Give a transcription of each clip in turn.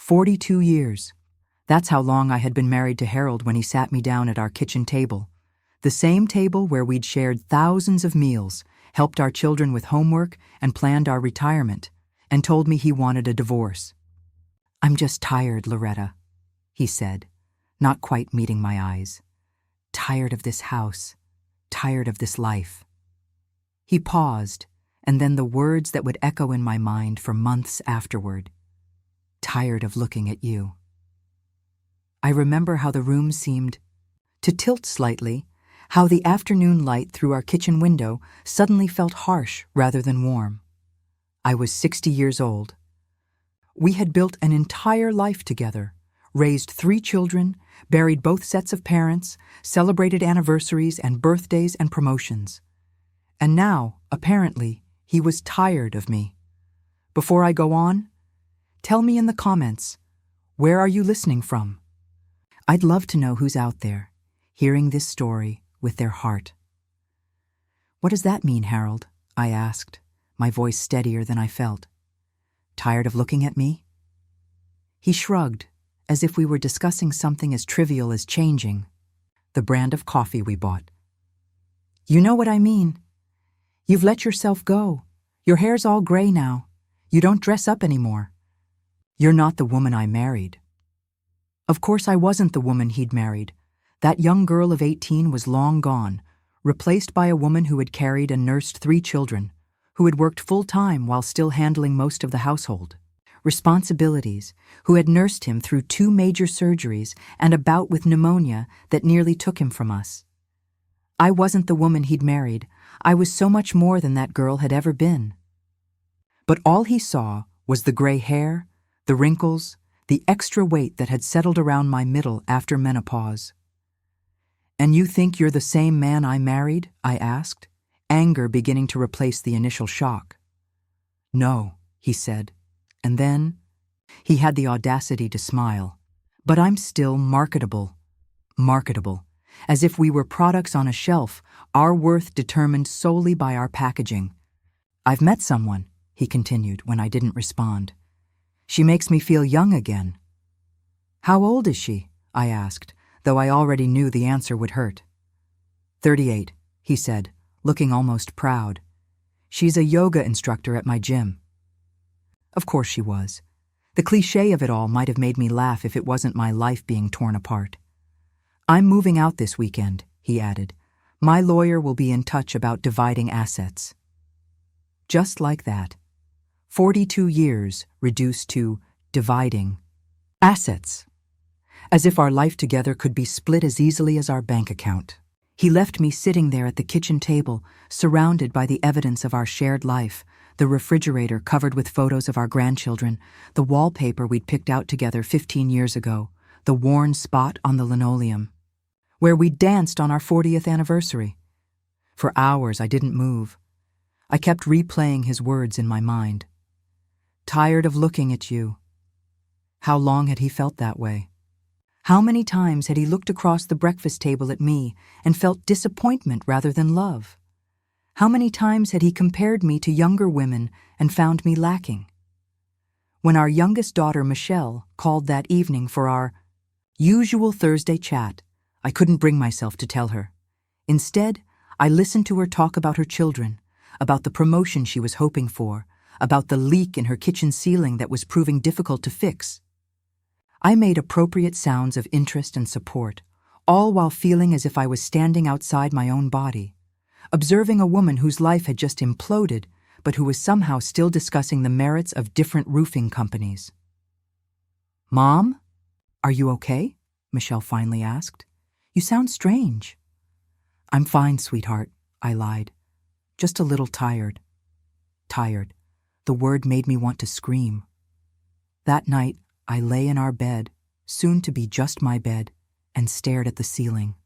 42 years. That's how long I had been married to Harold when he sat me down at our kitchen table. The same table where we'd shared thousands of meals, helped our children with homework, and planned our retirement, and told me he wanted a divorce. "I'm just tired, Loretta," he said, not quite meeting my eyes. "Tired of this house, tired of this life." He paused, and then the words that would echo in my mind for months afterward. "Tired of looking at you." I remember how the room seemed to tilt slightly, how the afternoon light through our kitchen window suddenly felt harsh rather than warm. I was 60 years old. We had built an entire life together, raised 3 children, buried both sets of parents, celebrated anniversaries and birthdays and promotions. And now, apparently, he was tired of me. Before I go on, tell me in the comments, where are you listening from? I'd love to know who's out there, hearing this story with their heart. "What does that mean, Harold?" I asked, my voice steadier than I felt. "Tired of looking at me?" He shrugged, as if we were discussing something as trivial as changing the brand of coffee we bought. "You know what I mean. You've let yourself go. Your hair's all gray now. You don't dress up anymore. You're not the woman I married." Of course I wasn't the woman he'd married. That young girl of 18 was long gone, replaced by a woman who had carried and nursed 3 children, who had worked full-time while still handling most of the household. Responsibilities, who had nursed him through 2 major surgeries and a bout with pneumonia that nearly took him from us. I wasn't the woman he'd married. I was so much more than that girl had ever been. But all he saw was the gray hair, the wrinkles, the extra weight that had settled around my middle after menopause. "And you think you're the same man I married?" I asked, anger beginning to replace the initial shock. "No," he said, and then he had the audacity to smile. "But I'm still marketable. Marketable. As if we were products on a shelf, our worth determined solely by our packaging. I've met someone," he continued when I didn't respond. "She makes me feel young again." "How old is she?" I asked, though I already knew the answer would hurt. 38, he said, looking almost proud. "She's a yoga instructor at my gym." Of course she was. The cliché of it all might have made me laugh if it wasn't my life being torn apart. "I'm moving out this weekend," he added. "My lawyer will be in touch about dividing assets." Just like that. 42 years reduced to dividing assets. As if our life together could be split as easily as our bank account. He left me sitting there at the kitchen table, surrounded by the evidence of our shared life, the refrigerator covered with photos of our grandchildren, the wallpaper we'd picked out together 15 years ago, the worn spot on the linoleum, where we danced on our 40th anniversary. For hours I didn't move. I kept replaying his words in my mind. "Tired of looking at you." How long had he felt that way? How many times had he looked across the breakfast table at me and felt disappointment rather than love? How many times had he compared me to younger women and found me lacking? When our youngest daughter, Michelle, called that evening for our usual Thursday chat, I couldn't bring myself to tell her. Instead, I listened to her talk about her children, about the promotion she was hoping for, about the leak in her kitchen ceiling that was proving difficult to fix. I made appropriate sounds of interest and support, all while feeling as if I was standing outside my own body, observing a woman whose life had just imploded, but who was somehow still discussing the merits of different roofing companies. "Mom, are you okay?" Michelle finally asked. "You sound strange." "I'm fine, sweetheart," I lied. "Just a little tired." Tired. The word made me want to scream. That night, I lay in our bed, soon to be just my bed, and stared at the ceiling.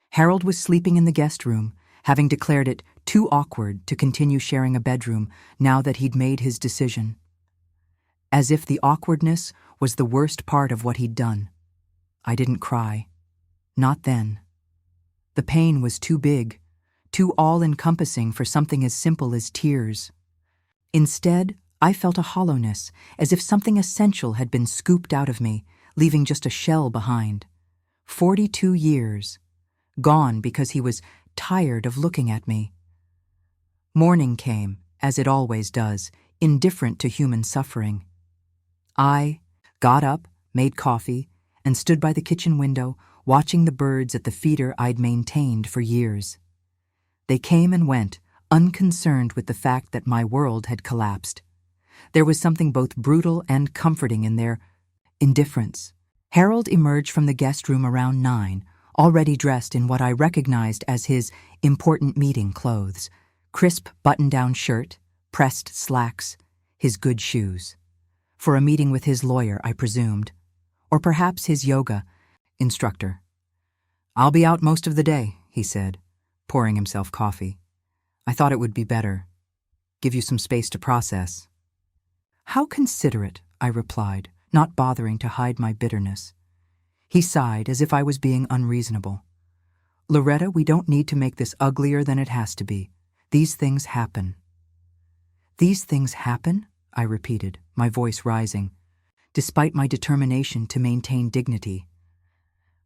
Harold was sleeping in the guest room, having declared it too awkward to continue sharing a bedroom now that he'd made his decision. As if the awkwardness was the worst part of what he'd done. I didn't cry. Not then. The pain was too big, too all-encompassing for something as simple as tears. Instead, I felt a hollowness, as if something essential had been scooped out of me, leaving just a shell behind. 42 years. Gone because he was tired of looking at me. Morning came, as it always does, indifferent to human suffering. I got up, made coffee, and stood by the kitchen window, watching the birds at the feeder I'd maintained for years. They came and went, unconcerned with the fact that my world had collapsed. There was something both brutal and comforting in their indifference. Harold emerged from the guest room around 9, already dressed in what I recognized as his important meeting clothes: crisp button-down shirt, pressed slacks, his good shoes. For a meeting with his lawyer, I presumed. Or perhaps his yoga instructor. "I'll be out most of the day," he said, pouring himself coffee. "I thought it would be better. Give you some space to process." "How considerate," I replied, not bothering to hide my bitterness. He sighed as if I was being unreasonable. "Loretta, we don't need to make this uglier than it has to be. These things happen." "These things happen?" I repeated, my voice rising, despite my determination to maintain dignity.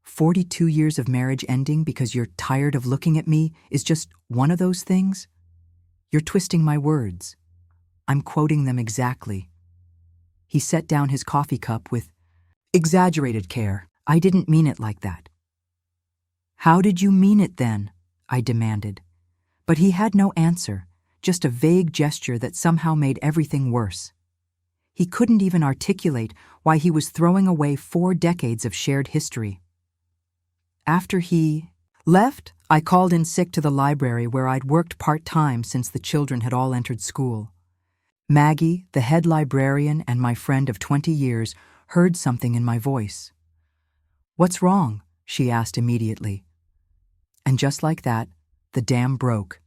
42 years of marriage ending because you're tired of looking at me is just one of those things? You're twisting my words. I'm quoting them exactly. He set down his coffee cup with exaggerated care. "I didn't mean it like that." "How did you mean it then?" I demanded. But he had no answer, just a vague gesture that somehow made everything worse. He couldn't even articulate why he was throwing away 4 decades of shared history. After he left, I called in sick to the library where I'd worked part-time since the children had all entered school. Maggie, the head librarian and my friend of 20 years, heard something in my voice. "What's wrong?" she asked immediately. And just like that, the dam broke.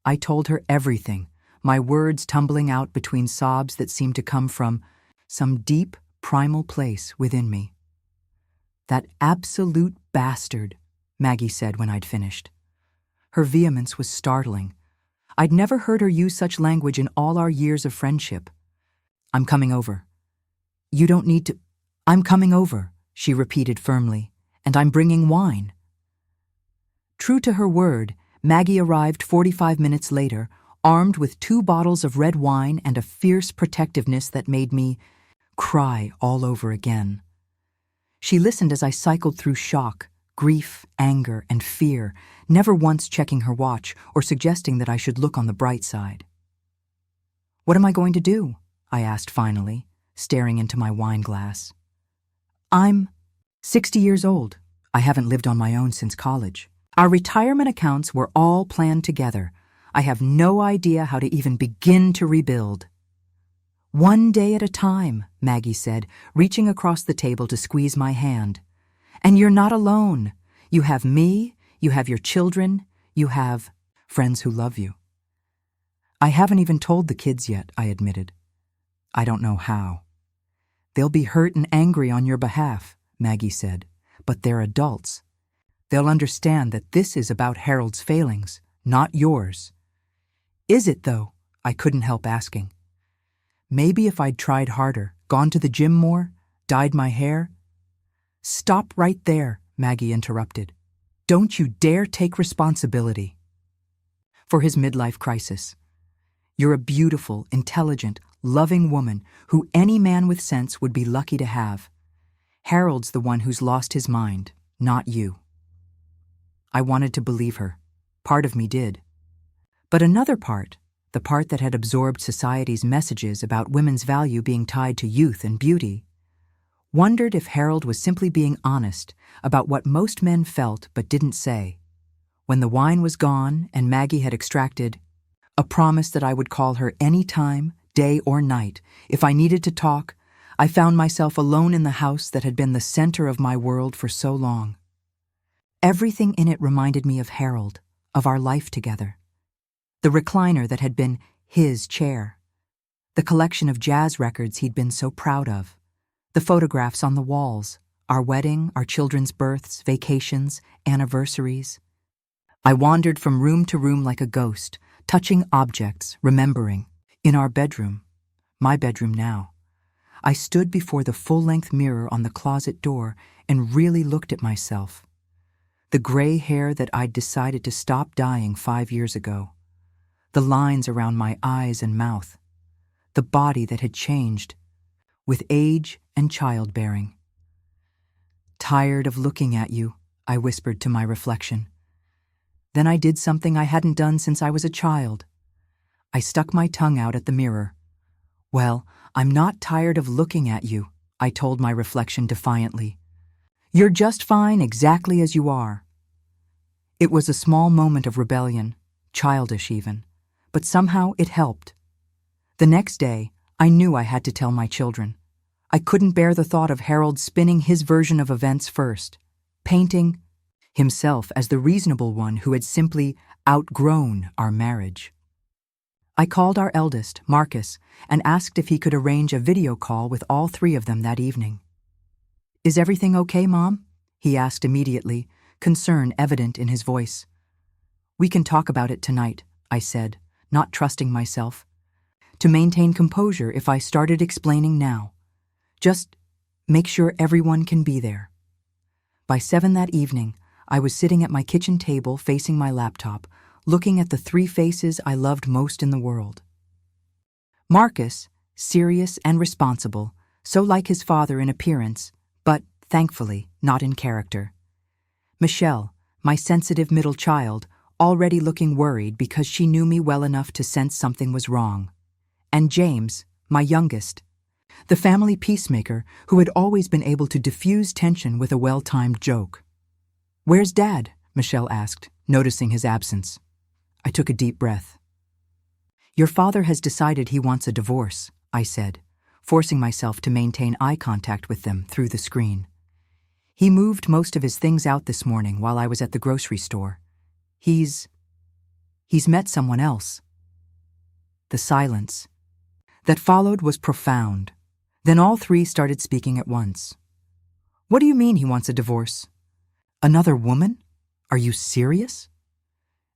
I told her everything, my words tumbling out between sobs that seemed to come from some deep, primal place within me. "That absolute bastard," Maggie said when I'd finished. Her vehemence was startling. I'd never heard her use such language in all our years of friendship. "I'm coming over." "You don't need to—" "I'm coming over," she repeated firmly, "and I'm bringing wine." True to her word, Maggie arrived 45 minutes later, armed with 2 bottles of red wine and a fierce protectiveness that made me cry all over again. She listened as I cycled through shock, grief, anger, and fear, never once checking her watch or suggesting that I should look on the bright side. "What am I going to do?" I asked finally, staring into my wine glass. "I'm 60 years old. I haven't lived on my own since college. Our retirement accounts were all planned together. I have no idea how to even begin to rebuild." "One day at a time," Maggie said, reaching across the table to squeeze my hand. "And you're not alone. You have me, you have your children, you have friends who love you." "I haven't even told the kids yet," I admitted. "I don't know how." "They'll be hurt and angry on your behalf," Maggie said, "but they're adults. They'll understand that this is about Harold's failings, not yours." "Is it, though?" I couldn't help asking. "Maybe if I'd tried harder, gone to the gym more, dyed my hair—" "Stop right there," Maggie interrupted. "Don't you dare take responsibility for his midlife crisis. You're a beautiful, intelligent, loving woman who any man with sense would be lucky to have. Harold's the one who's lost his mind, not you." I wanted to believe her. Part of me did. But another part, the part that had absorbed society's messages about women's value being tied to youth and beauty, wondered if Harold was simply being honest about what most men felt but didn't say. When the wine was gone and Maggie had extracted a promise that I would call her any time, day or night, if I needed to talk, I found myself alone in the house that had been the center of my world for so long. Everything in it reminded me of Harold, of our life together. The recliner that had been his chair. The collection of jazz records he'd been so proud of. The photographs on the walls, our wedding, our children's births, vacations, anniversaries. I wandered from room to room like a ghost, touching objects, remembering. In our bedroom, my bedroom now. I stood before the full-length mirror on the closet door and really looked at myself. The gray hair that I'd decided to stop dyeing 5 years ago. The lines around my eyes and mouth. The body that had changed with age and childbearing. "Tired of looking at you," I whispered to my reflection. Then I did something I hadn't done since I was a child. I stuck my tongue out at the mirror. "Well, I'm not tired of looking at you," I told my reflection defiantly. "You're just fine exactly as you are." It was a small moment of rebellion, childish even, but somehow it helped. The next day, I knew I had to tell my children. I couldn't bear the thought of Harold spinning his version of events first, painting himself as the reasonable one who had simply outgrown our marriage. I called our eldest, Marcus, and asked if he could arrange a video call with all 3 of them that evening. "Is everything okay, Mom?" he asked immediately, concern evident in his voice. "We can talk about it tonight," I said, not trusting myself to maintain composure if I started explaining now. "Just make sure everyone can be there." By 7 that evening, I was sitting at my kitchen table facing my laptop, looking at the 3 faces I loved most in the world. Marcus, serious and responsible, so like his father in appearance, but, thankfully, not in character. Michelle, my sensitive middle child, already looking worried because she knew me well enough to sense something was wrong. And James, my youngest, the family peacemaker who had always been able to diffuse tension with a well-timed joke. "Where's Dad?" Michelle asked, noticing his absence. I took a deep breath. "Your father has decided he wants a divorce," I said, forcing myself to maintain eye contact with them through the screen. "He moved most of his things out this morning while I was at the grocery store. He's met someone else." The silence that followed was profound. Then all 3 started speaking at once. "What do you mean he wants a divorce? Another woman? Are you serious?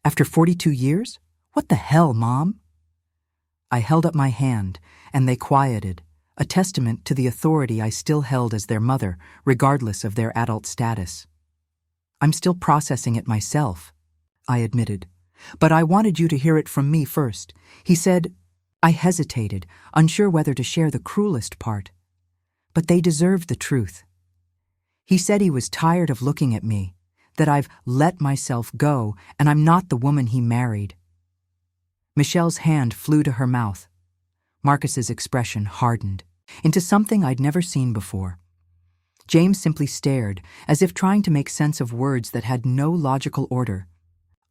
After 42 years? What the hell, Mom?" I held up my hand, and they quieted, a testament to the authority I still held as their mother, regardless of their adult status. "I'm still processing it myself," I admitted. "But I wanted you to hear it from me first." He said. I hesitated, unsure whether to share the cruelest part. But they deserved the truth. He said he was tired of looking at me, that I've let myself go and I'm not the woman he married. Michelle's hand flew to her mouth. Marcus's expression hardened into something I'd never seen before. James simply stared, as if trying to make sense of words that had no logical order.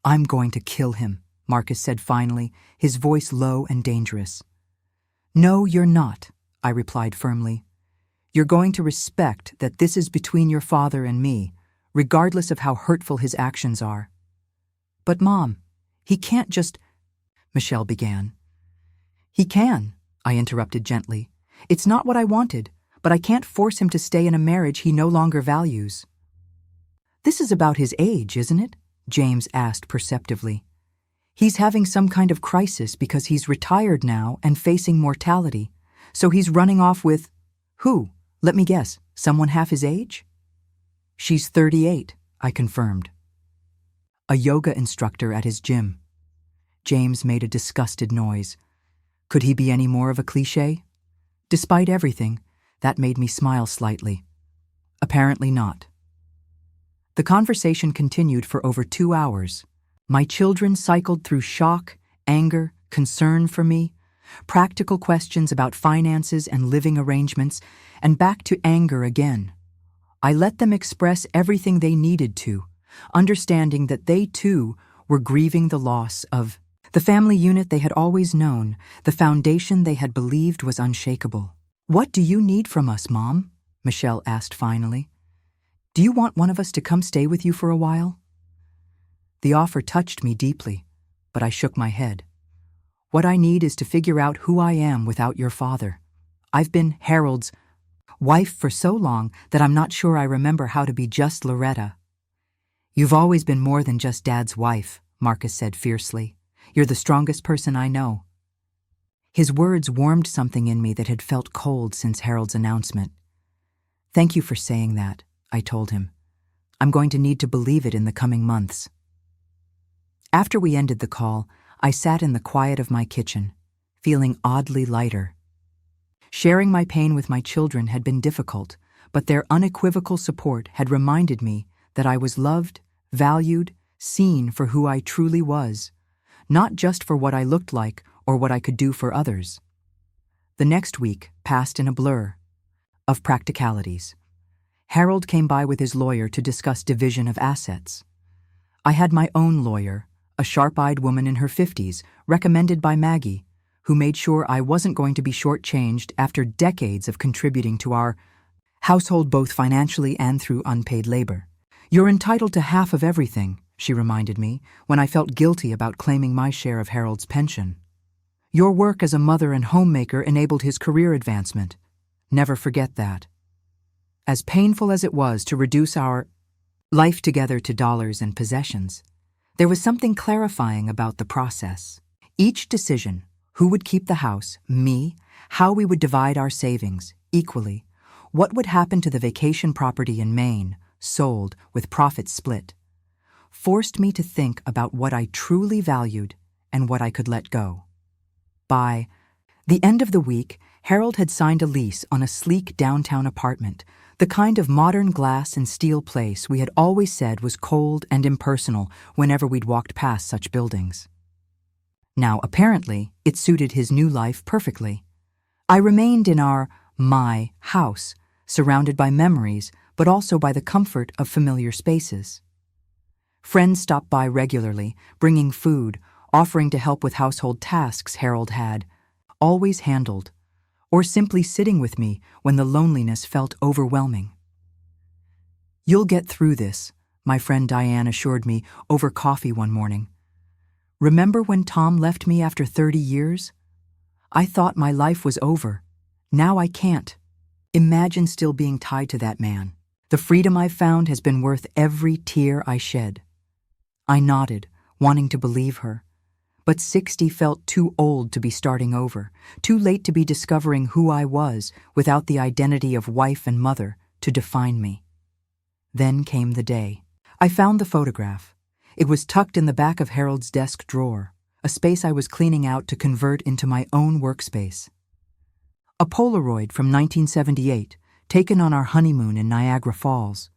"I'm going to kill him," Marcus said finally, his voice low and dangerous. "No, you're not," I replied firmly. "You're going to respect that this is between your father and me, regardless of how hurtful his actions are." "But Mom, he can't just—" Michelle began. "He can," I interrupted gently. "It's not what I wanted, but I can't force him to stay in a marriage he no longer values." "This is about his age, isn't it?" James asked perceptively. "He's having some kind of crisis because he's retired now and facing mortality, so he's running off with— who? Let me guess, someone half his age?" "She's 38, I confirmed. A yoga instructor at his gym." James made a disgusted noise. Could he be any more of a cliché? Despite everything, that made me smile slightly. Apparently not. The conversation continued for over 2 hours. My children cycled through shock, anger, concern for me, practical questions about finances and living arrangements, and back to anger again. I let them express everything they needed to, understanding that they too were grieving the loss of the family unit they had always known, the foundation they had believed was unshakable. "What do you need from us, Mom?" Michelle asked finally. "Do you want one of us to come stay with you for a while?" The offer touched me deeply, but I shook my head. "What I need is to figure out who I am without your father. I've been Harold's wife for so long that I'm not sure I remember how to be just Loretta." "You've always been more than just Dad's wife," Marcus said fiercely. "You're the strongest person I know." His words warmed something in me that had felt cold since Harold's announcement. "Thank you for saying that," I told him. "I'm going to need to believe it in the coming months." After we ended the call, I sat in the quiet of my kitchen, feeling oddly lighter. Sharing my pain with my children had been difficult, but their unequivocal support had reminded me that I was loved, valued, seen for who I truly was, not just for what I looked like or what I could do for others. The next week passed in a blur of practicalities. Harold came by with his lawyer to discuss division of assets. I had my own lawyer, a sharp-eyed woman in her 50s, recommended by Maggie, who made sure I wasn't going to be shortchanged after decades of contributing to our household both financially and through unpaid labor. "You're entitled to half of everything," she reminded me when I felt guilty about claiming my share of Harold's pension. "Your work as a mother and homemaker enabled his career advancement. Never forget that." As painful as it was to reduce our life together to dollars and possessions, there was something clarifying about the process. Each decision, who would keep the house, me, how we would divide our savings, equally, what would happen to the vacation property in Maine, sold with profits split, forced me to think about what I truly valued and what I could let go. By the end of the week, Harold had signed a lease on a sleek downtown apartment, the kind of modern glass and steel place we had always said was cold and impersonal whenever we'd walked past such buildings. Now, apparently, it suited his new life perfectly. I remained in my house, surrounded by memories, but also by the comfort of familiar spaces. Friends stopped by regularly, bringing food, offering to help with household tasks Harold had always handled, or simply sitting with me when the loneliness felt overwhelming. "You'll get through this," my friend Diane assured me over coffee one morning. "Remember when Tom left me after 30 years? I thought my life was over. Now I can't. Imagine still being tied to that man. The freedom I've found has been worth every tear I shed." I nodded, wanting to believe her. But 60 felt too old to be starting over, too late to be discovering who I was without the identity of wife and mother to define me. Then came the day. I found the photograph. It was tucked in the back of Harold's desk drawer, a space I was cleaning out to convert into my own workspace. A Polaroid from 1978, taken on our honeymoon in Niagara Falls.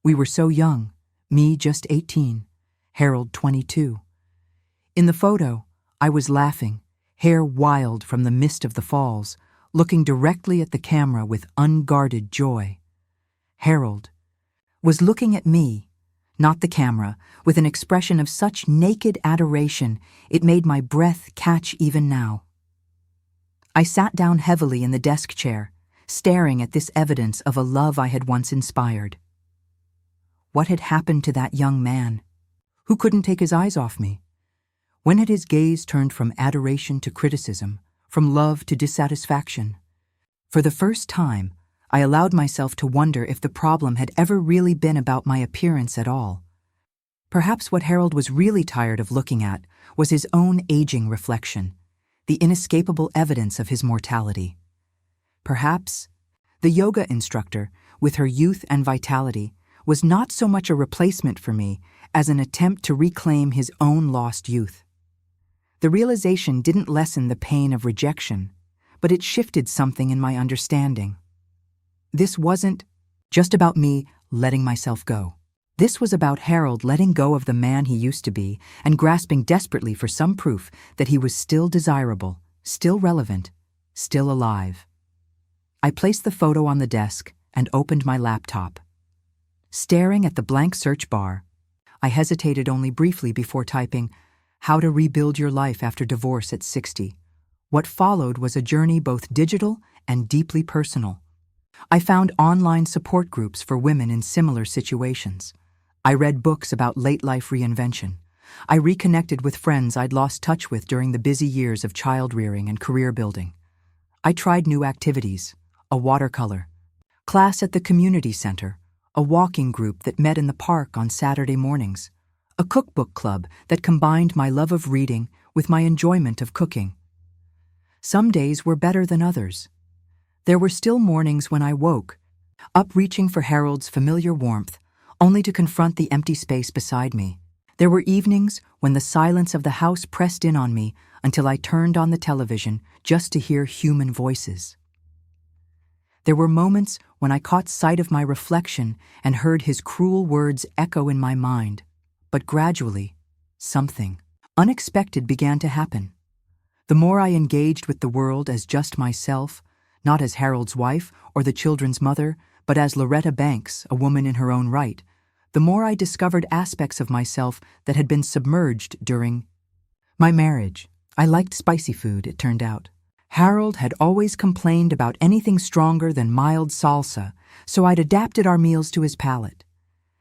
We were so young, me just 18, Harold 22. In the photo, I was laughing, hair wild from the mist of the falls, looking directly at the camera with unguarded joy. Harold was looking at me, not the camera, with an expression of such naked adoration it made my breath catch even now. I sat down heavily in the desk chair, staring at this evidence of a love I had once inspired. What had happened to that young man? Who couldn't take his eyes off me? When had his gaze turned from adoration to criticism, from love to dissatisfaction? For the first time, I allowed myself to wonder if the problem had ever really been about my appearance at all. Perhaps what Harold was really tired of looking at was his own aging reflection, the inescapable evidence of his mortality. Perhaps the yoga instructor, with her youth and vitality, was not so much a replacement for me as an attempt to reclaim his own lost youth. The realization didn't lessen the pain of rejection, but it shifted something in my understanding. This wasn't just about me letting myself go. This was about Harold letting go of the man he used to be and grasping desperately for some proof that he was still desirable, still relevant, still alive. I placed the photo on the desk and opened my laptop. Staring at the blank search bar, I hesitated only briefly before typing, "How to rebuild your life after divorce at 60. What followed was a journey both digital and deeply personal. I found online support groups for women in similar situations. I read books about late-life reinvention. I reconnected with friends I'd lost touch with during the busy years of child-rearing and career building. I tried new activities, a watercolor class at the community center, a walking group that met in the park on Saturday mornings, a cookbook club that combined my love of reading with my enjoyment of cooking. Some days were better than others. There were still mornings when I woke, up reaching for Harold's familiar warmth, only to confront the empty space beside me. There were evenings when the silence of the house pressed in on me until I turned on the television just to hear human voices. There were moments when I caught sight of my reflection and heard his cruel words echo in my mind. But gradually, something unexpected began to happen. The more I engaged with the world as just myself, not as Harold's wife or the children's mother, but as Loretta Banks, a woman in her own right, the more I discovered aspects of myself that had been submerged during my marriage. I liked spicy food, it turned out. Harold had always complained about anything stronger than mild salsa, so I'd adapted our meals to his palate.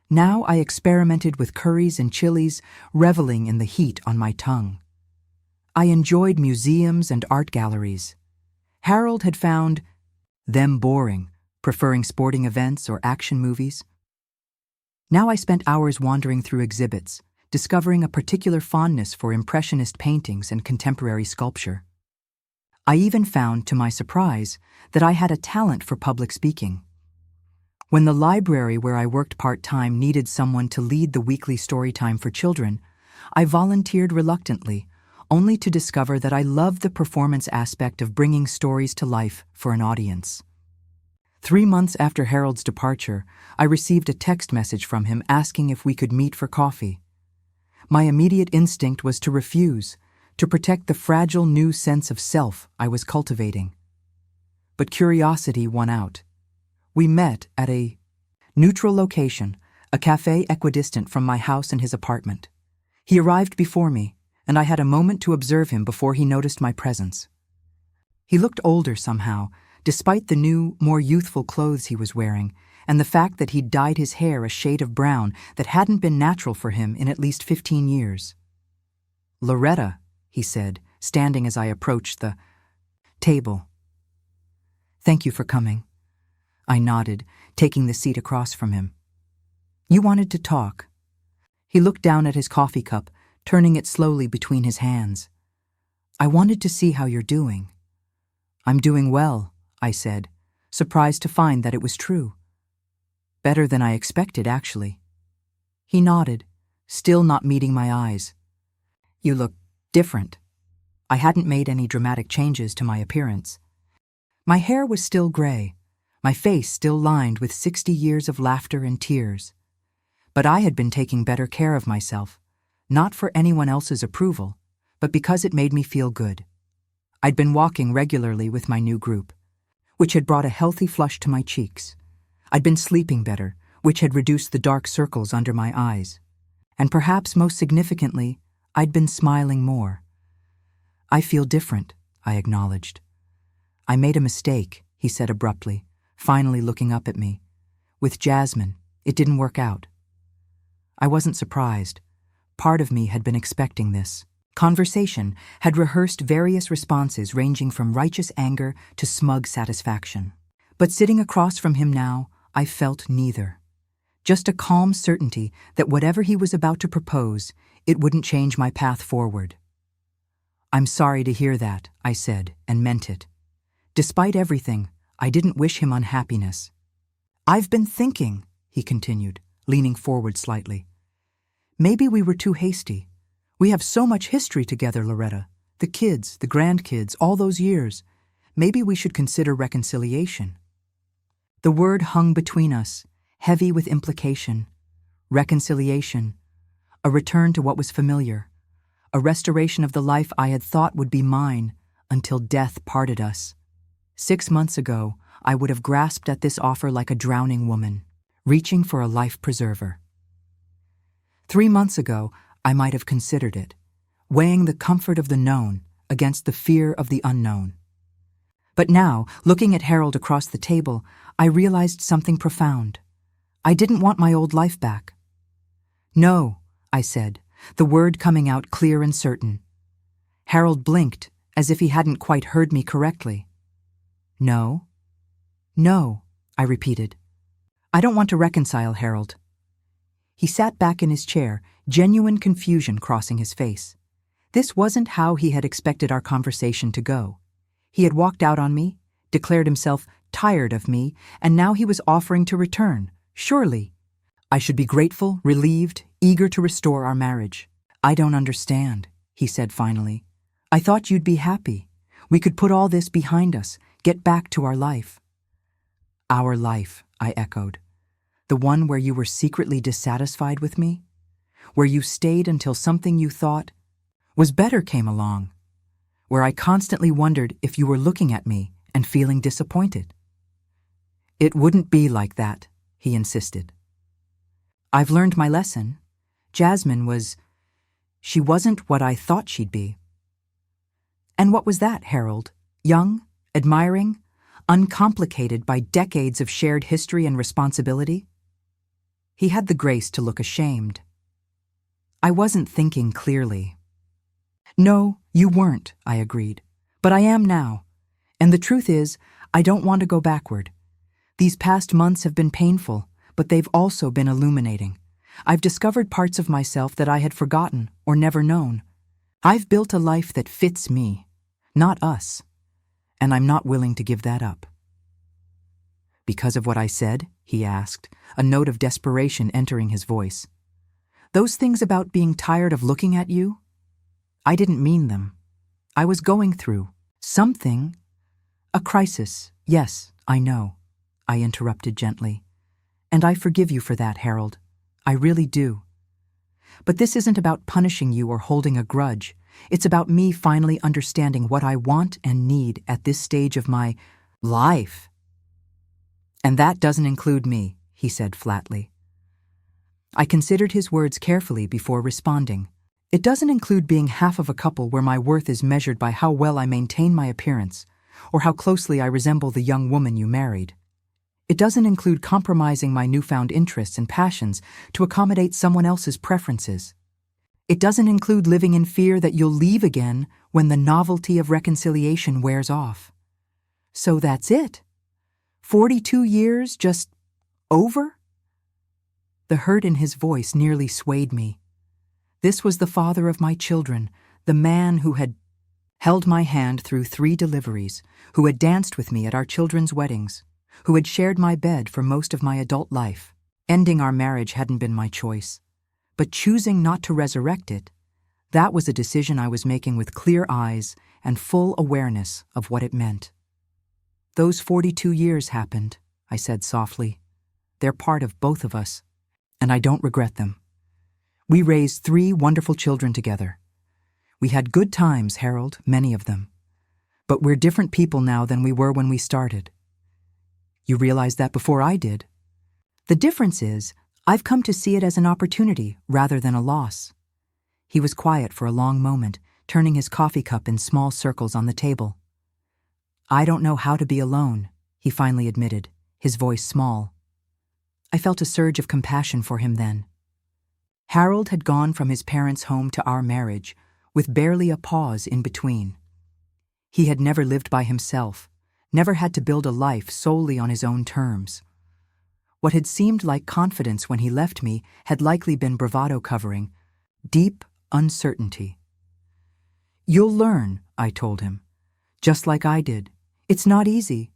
Now I experimented with curries and chilies, reveling in the heat on my tongue. I enjoyed museums and art galleries. Harold had found them boring, preferring sporting events or action movies. Now I spent hours wandering through exhibits, discovering a particular fondness for impressionist paintings and contemporary sculpture. I even found, to my surprise, that I had a talent for public speaking. When the library where I worked part-time needed someone to lead the weekly story time for children, I volunteered reluctantly, only to discover that I loved the performance aspect of bringing stories to life for an audience. 3 months after Harold's departure, I received a text message from him asking if we could meet for coffee. My immediate instinct was to refuse, to protect the fragile new sense of self I was cultivating. But curiosity won out. We met at a neutral location, a cafe equidistant from my house and his apartment. He arrived before me, and I had a moment to observe him before he noticed my presence. He looked older somehow, despite the new, more youthful clothes he was wearing, and the fact that he'd dyed his hair a shade of brown that hadn't been natural for him in at least 15 years. "Loretta," he said, standing as I approached the table. "Thank you for coming." I nodded, taking the seat across from him. "You wanted to talk." He looked down at his coffee cup, turning it slowly between his hands. "I wanted to see how you're doing." "I'm doing well," I said, surprised to find that it was true. "Better than I expected, actually." He nodded, still not meeting my eyes. "You look different." I hadn't made any dramatic changes to my appearance. My hair was still gray, my face still lined with 60 years of laughter and tears. But I had been taking better care of myself, not for anyone else's approval, but because it made me feel good. I'd been walking regularly with my new group, which had brought a healthy flush to my cheeks. I'd been sleeping better, which had reduced the dark circles under my eyes. And perhaps most significantly, I'd been smiling more. "I feel different," I acknowledged. "I made a mistake," he said abruptly, finally looking up at me. "With Jasmine, it didn't work out." I wasn't surprised. Part of me had been expecting this. Conversation had rehearsed various responses ranging from righteous anger to smug satisfaction. But sitting across from him now, I felt neither. Just a calm certainty that whatever he was about to propose, it wouldn't change my path forward. "I'm sorry to hear that," I said, and meant it. Despite everything, I didn't wish him unhappiness. "I've been thinking," he continued, leaning forward slightly. "Maybe we were too hasty. We have so much history together, Loretta. The kids, the grandkids, all those years. Maybe we should consider reconciliation." The word hung between us, heavy with implication. Reconciliation. A return to what was familiar. A restoration of the life I had thought would be mine until death parted us. 6 months ago, I would have grasped at this offer like a drowning woman, reaching for a life preserver. 3 months ago, I might have considered it, weighing the comfort of the known against the fear of the unknown. But now, looking at Harold across the table, I realized something profound. I didn't want my old life back. "No," I said, the word coming out clear and certain. Harold blinked, as if he hadn't quite heard me correctly. "No? No," I repeated. "I don't want to reconcile, Harold." He sat back in his chair, genuine confusion crossing his face. This wasn't how he had expected our conversation to go. He had walked out on me, declared himself tired of me, and now he was offering to return. Surely I should be grateful, relieved, eager to restore our marriage. "I don't understand," he said finally. "I thought you'd be happy. We could put all this behind us, get back to our life." "Our life," I echoed. "The one where you were secretly dissatisfied with me? Where you stayed until something you thought was better came along? Where I constantly wondered if you were looking at me and feeling disappointed?" "It wouldn't be like that," he insisted. "I've learned my lesson. Jasmine she wasn't what I thought she'd be." "And what was that, Harold? Young, admiring, uncomplicated by decades of shared history and responsibility?" He had the grace to look ashamed. "I wasn't thinking clearly." "No, you weren't," I agreed. "But I am now. And the truth is, I don't want to go backward. These past months have been painful, but they've also been illuminating. I've discovered parts of myself that I had forgotten or never known. I've built a life that fits me, not us. And I'm not willing to give that up." "Because of what I said?" he asked, a note of desperation entering his voice. "Those things about being tired of looking at you? I didn't mean them. I was going through something. A crisis, yes, I know," I interrupted gently. "And I forgive you for that, Harold. I really do. But this isn't about punishing you or holding a grudge. It's about me finally understanding what I want and need at this stage of my life." "And that doesn't include me," he said flatly. I considered his words carefully before responding. "It doesn't include being half of a couple where my worth is measured by how well I maintain my appearance, or how closely I resemble the young woman you married. It doesn't include compromising my newfound interests and passions to accommodate someone else's preferences. It doesn't include living in fear that you'll leave again when the novelty of reconciliation wears off. So that's it? 42 years just over?" The hurt in his voice nearly swayed me. This was the father of my children, the man who had held my hand through 3 deliveries, who had danced with me at our children's weddings, who had shared my bed for most of my adult life. Ending our marriage hadn't been my choice, but choosing not to resurrect it, that was a decision I was making with clear eyes and full awareness of what it meant. "Those 42 years happened," I said softly. "They're part of both of us, and I don't regret them. We raised 3 wonderful children together. We had good times, Harold, many of them. But we're different people now than we were when we started. You realized that before I did. The difference is, I've come to see it as an opportunity rather than a loss." He was quiet for a long moment, turning his coffee cup in small circles on the table. "I don't know how to be alone," he finally admitted, his voice small. I felt a surge of compassion for him then. Harold had gone from his parents' home to our marriage, with barely a pause in between. He had never lived by himself, never had to build a life solely on his own terms. What had seemed like confidence when he left me had likely been bravado covering deep uncertainty. "You'll learn," I told him, "just like I did. It's not easy,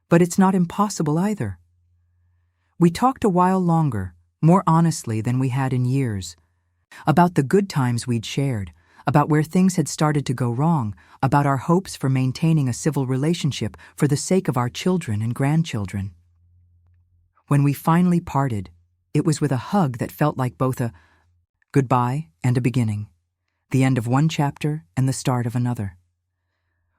but it's not impossible either." We talked a while longer, more honestly than we had in years, about the good times we'd shared, about where things had started to go wrong, about our hopes for maintaining a civil relationship for the sake of our children and grandchildren. When we finally parted, it was with a hug that felt like both a goodbye and a beginning, the end of one chapter and the start of another.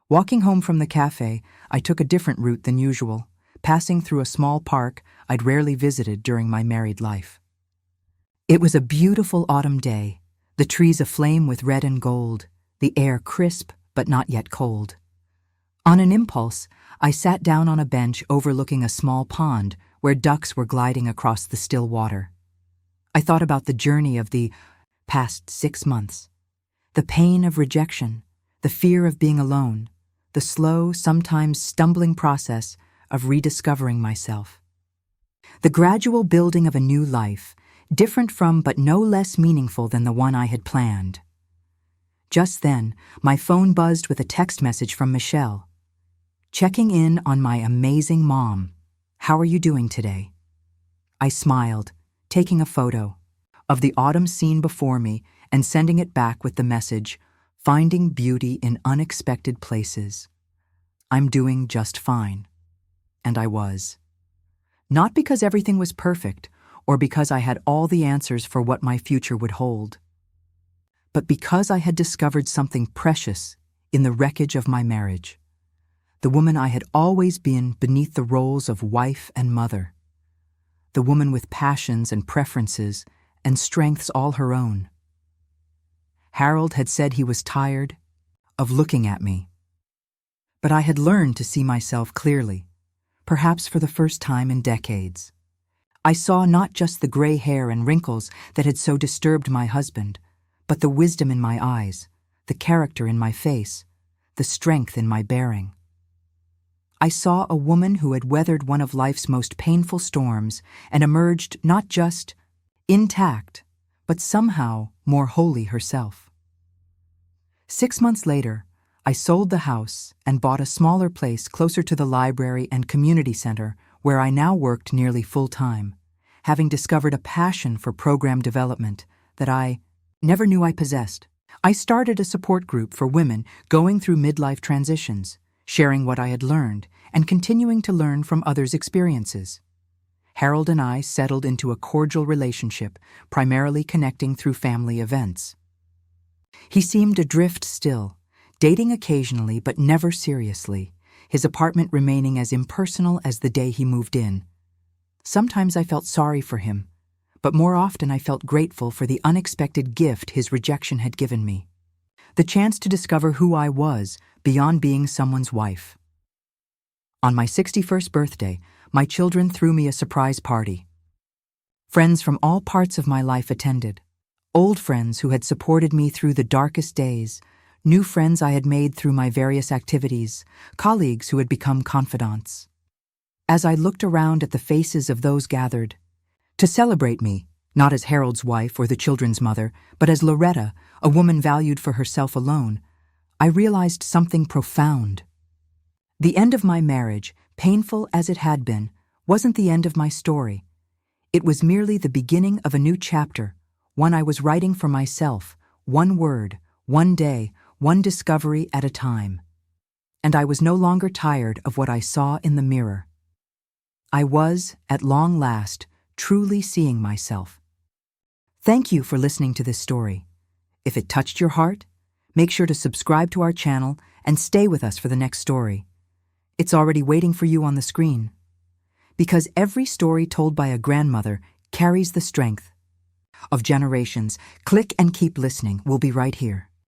Walking home from the cafe, I took a different route than usual, passing through a small park I'd rarely visited during my married life. It was a beautiful autumn day, the trees aflame with red and gold, the air crisp but not yet cold. On an impulse, I sat down on a bench overlooking a small pond where ducks were gliding across the still water. I thought about the journey of the past 6 months, the pain of rejection, the fear of being alone, the slow, sometimes stumbling process of rediscovering myself. The gradual building of a new life, different from but no less meaningful than the one I had planned. Just then, my phone buzzed with a text message from Michelle. checking in on my amazing mom. How are you doing today? I smiled, taking a photo of the autumn scene before me and sending it back with the message, finding beauty in unexpected places. I'm doing just fine. And I was. Not because everything was perfect, or because I had all the answers for what my future would hold, but because I had discovered something precious in the wreckage of my marriage, the woman I had always been beneath the roles of wife and mother, the woman with passions and preferences and strengths all her own. Harold had said he was tired of looking at me, but I had learned to see myself clearly, perhaps for the first time in decades. I saw not just the gray hair and wrinkles that had so disturbed my husband, but the wisdom in my eyes, the character in my face, the strength in my bearing. I saw a woman who had weathered one of life's most painful storms and emerged not just intact, but somehow more wholly herself. 6 months later, I sold the house and bought a smaller place closer to the library and community center where I now worked nearly full-time, having discovered a passion for program development that I never knew I possessed. I started a support group for women going through midlife transitions, sharing what I had learned and continuing to learn from others' experiences. Harold and I settled into a cordial relationship, primarily connecting through family events. He seemed adrift still, dating occasionally but never seriously, his apartment remaining as impersonal as the day he moved in. Sometimes I felt sorry for him, but more often I felt grateful for the unexpected gift his rejection had given me. The chance to discover who I was beyond being someone's wife. On my 61st birthday, my children threw me a surprise party. Friends from all parts of my life attended. Old friends who had supported me through the darkest days, new friends I had made through my various activities, colleagues who had become confidants. As I looked around at the faces of those gathered, to celebrate me, not as Harold's wife or the children's mother, but as Loretta, a woman valued for herself alone, I realized something profound. The end of my marriage, painful as it had been, wasn't the end of my story. It was merely the beginning of a new chapter, one I was writing for myself, one word, one day, one discovery at a time. And I was no longer tired of what I saw in the mirror. I was, at long last, truly seeing myself. Thank you for listening to this story. If it touched your heart, make sure to subscribe to our channel and stay with us for the next story. It's already waiting for you on the screen. Because every story told by a grandmother carries the strength of generations. Click and keep listening. We'll be right here.